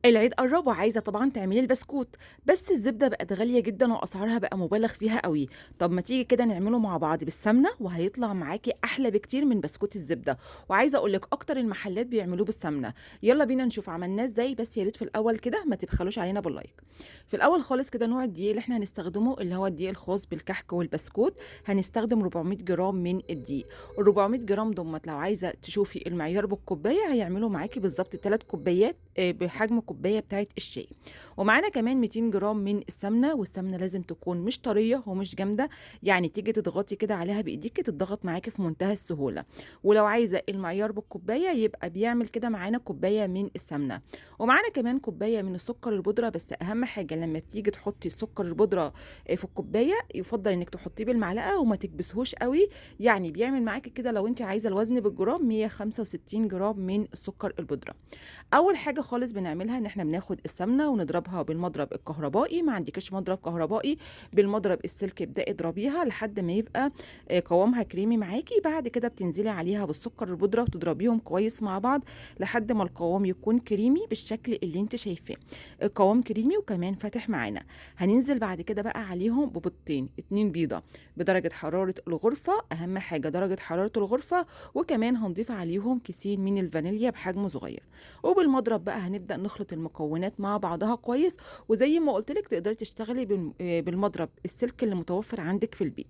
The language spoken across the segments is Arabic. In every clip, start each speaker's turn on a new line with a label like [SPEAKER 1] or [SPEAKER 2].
[SPEAKER 1] العيد قرّب وعايزة طبعًا تعملي البسكوت، بس الزبدة بقت غالية جدًا وأسعارها بقى مُبالغ فيها أوي. طب ما تيجي كده نعمله مع بعض بالسمنة وهيطلع معاكِ أحلى بكتير من بسكوت الزبدة، وعايزة أقول لِك أكتر المحلات بيعملوه بالسمنة. يالّا بينا نشوف عملناه إزاي، بس يا ريت في الأول كده ما تبخلوش علينا باللايك. في الأول خالص كده نوع الدقيق اللي إحنا هنستخدمه اللي هو الدقيق الخاص بالكحك والبسكوت، هنستخدم 400 جرام من الدقيق. ال400 جرام دُمّة لو عايزة تشوفي المعيار بالكوباية هيعملوا معاكِ بالضبط 3 كوبايات بحجم كوباية بتاعة الشاي. ومعانا كمان 200 جرام من السمنة، والسمنة لازم تكون مش طرية ومش جامدة، يعني تيجي تضغطي كده عليها بإيديكِ تتضغط معاكِ في منتهى السهولة. ولو عايزة المعيار بالكوباية يبقى بيعمل كده معانا كوباية من السمنة. ومعانا كمان كوباية من السكر البودرة، بس أهم حاجة لما بتيجي تحطي السكر البودرة في الكوباية يفضل إنِك تحطيه بالمعلقة وما تكبسهوش قوي، يعني بيعمل معاكِ كده لو أنتِ عايزة الوزن بالجرام 165 جرام من السكر البودرة. اول حاجه خالص بنعملها ان احنا بناخد السمنه ونضربها بالمضرب الكهربائي، ما عندكش مضرب كهربائي بالمضرب السلك ابداي اضربيها لحد ما يبقى قوامها كريمي معاكي. بعد كده بتنزلي عليها بالسكر البودره وتضربيهم كويس مع بعض لحد ما القوام يكون كريمي بالشكل اللي انت شايفاه. القوام كريمي وكمان فاتح معانا. هننزل بعد كده بقى عليهم ببيضتين، 2 بيضه بدرجه حراره الغرفه، اهم حاجه درجه حراره الغرفه. وكمان هنضيف عليهم كيسين من الفانيليا بحجم صغير. وبالمضرب بقى هنبدأ نخلط المكونات مع بعضها كويس. وزي ما قلت لك تقدري تشتغلي بالمضرب السلك اللي متوفر عندك في البيت.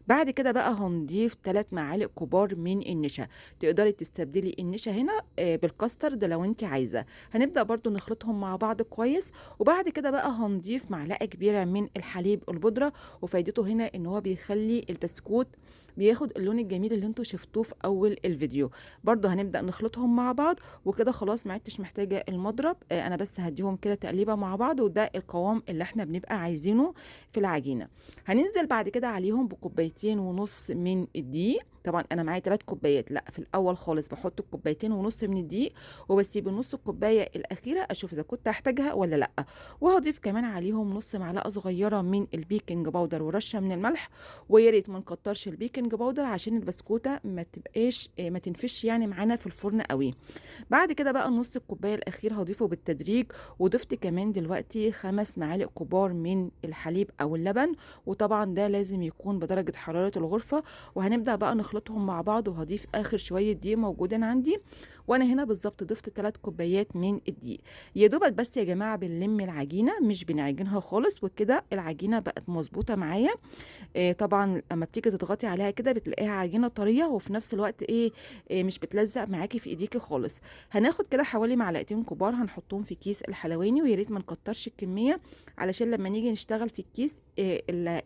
[SPEAKER 1] بعد كده بقى هنضيف 3 معالق كبار من النشا. تقدري تستبدلي النشا هنا بالكاسترد لو انت عايزه. هنبدأ برضو نخلطهم مع بعض كويس. وبعد كده بقى هنضيف معلقه كبيره من الحليب البودره، وفايدته هنا ان هو بيخلي البسكوت بياخد اللون الجميل اللي انتوا شفتوه في اول الفيديو. برضو هنبدأ نخلطهم مع بعض. وكده خلاص ما عدتش محتاجه المضرب، انا بس هديهم كده تقليبه مع بعض، وده القوام اللي احنا بنبقى عايزينه في العجينه. هننزل بعد كده عليهم بكوبايتين ونص من الدقيق. طبعا انا معايا 3 كوبايات، لا في الاول خالص بحط الكوبايتين ونص من الدقيق، وبسيب النص الكوبايه الاخيره اشوف اذا كنت هحتاجها ولا لا. وهضيف كمان عليهم نص معلقه صغيره من البيكنج باودر ورشه من الملح. ويا ريت ما نكترش البيكنج باودر عشان البسكوته ما تبقاش ما تنفش يعني معانا في الفرن قوي. بعد كده بقى نص الكوبايه الاخير هضيفه بالتدريج. وضفت كمان دلوقتي 5 معالق كبار من الحليب او اللبن، وطبعا ده لازم يكون بدرجه حراره الغرفه. وهنبدا بقى نخلطهم مع بعض، وهضيف اخر شويه دقيق موجودين عندي. وانا هنا بالظبط ضفت 3 كوبايات من الدقيق. يا دوبك بس يا جماعه بنلم العجينه مش بنعجنها خالص، وكده العجينه بقت مظبوطه معايا. طبعًا أمّا بتيجي تضغطي عليها كده بتلاقيها عجينة طرية، وفي نفس الوقت مش بتلزق معاكِ في إيديكِ خالص. هناخد كده حوالي معلقتين كبار هنحطهم في كيس الحلواني، ويا ريت ما نكترش الكمية علشان لمّا نيجي نشتغل في الكيس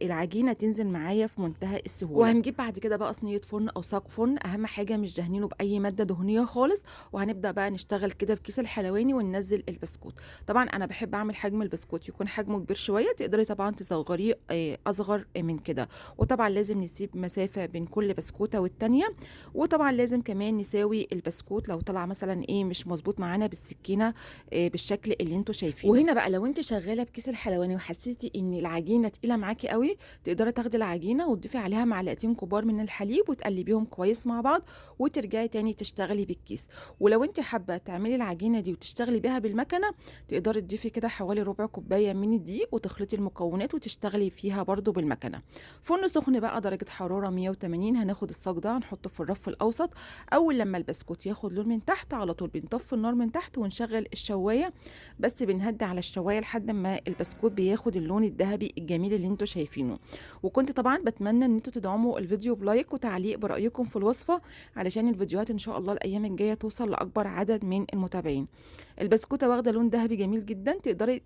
[SPEAKER 1] العجينة تنزل معايا في منتهى السهولة. وهنجيب بعد كده بقى صينية فرن أو صاج فرن، أهم حاجة مش دهنينه بأي مادة دهنية خالص. وهنبدأ بقى نشتغل كده بكيس الحلواني وننزل البسكوت. طبعًا أنا باحب أعمل حجم البسكوت يكون حجمه كبير شوية، تقدري طبعًا تصغريه أصغر من كده. وطبعًا لازم نسيب مسافة بين كل بسكوتة والتانية. وطبعًا لازم كمان نساوي البسكوت لو طلع مثلًا مش مضبوط معانا بالسكينة بالشكل اللي أنتم شايفينه. وهنا بقى لو أنتِ شغالة بكيس الحلواني وحسيتِ إن العجينة تقيلة معاكِ أوي، تقدري تاخدي العجينة وتضيفي عليها معلقتين كبار من الحليب وتقلبيهم كويس مع بعض، وترجعي تاني تشتغلي بالكيس. ولو أنتِ حابة تعملي العجينة دي وتشتغلي بيها بالمكنة، تقدري تضيفي كده حوالي ربع كوباية من الدقيق وتخلطي المكونات وتشتغلي فيها برضه بالمكنة. فرن سخن بقى درجة حرارة 180. هناخد الصاج ده هنحطه في الرف الأوسط. أول لما البسكوت ياخد لون من تحت على طول بنطفي النار من تحت ونشغل الشواية، بس بنهدي على الشواية لحد ما البسكوت بياخد اللون الذهبي الجميل اللي انتوا شايفينه. وكنت طبعا بتمنى ان انتوا تدعموا الفيديو بلايك وتعليق برأيكم في الوصفة، علشان الفيديوهات ان شاء الله الأيام الجاية توصل لأكبر عدد من المتابعين. البسكوتة واخدة لون ذهبي جميل جدا، تقدري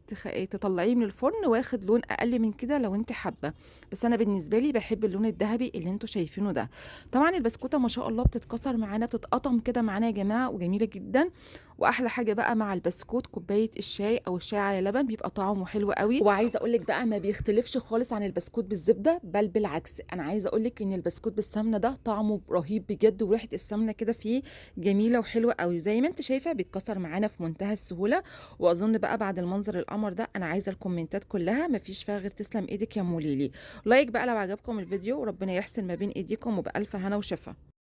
[SPEAKER 1] تطلعيه من الفرن واخد لون أقل من كده لو انت حابة، بس انا بالنسبه لي بحب اللون الذهبي اللي انتوا شايفينه ده. طبعا البسكوته ما شاء الله بتتكسر معانا بتتقطم كده معانا يا جماعه وجميله جدا. واحلى حاجه بقى مع البسكوت كوبايه الشاي او الشاي على لبن بيبقى طعمه حلو قوي. وعايزه اقول لك بقى ما بيختلفش خالص عن البسكوت بالزبده، بل بالعكس انا عايزه اقول لك ان البسكوت بالسمنه ده طعمه رهيب بجد، وريحه السمنه كده فيه جميله وحلوه قوي. زي ما انت شايفه بيتكسر معانا في منتهى السهوله. واظن بقى بعد المنظر القمر ده انا عايزه الكومنتات كلها ما فيش فيها غير تسلم ايدك يا موليلي. لايك بقى لو عجبكم الفيديو، وربنا يحسن ما بين ايديكم وبألف هنا وشفا.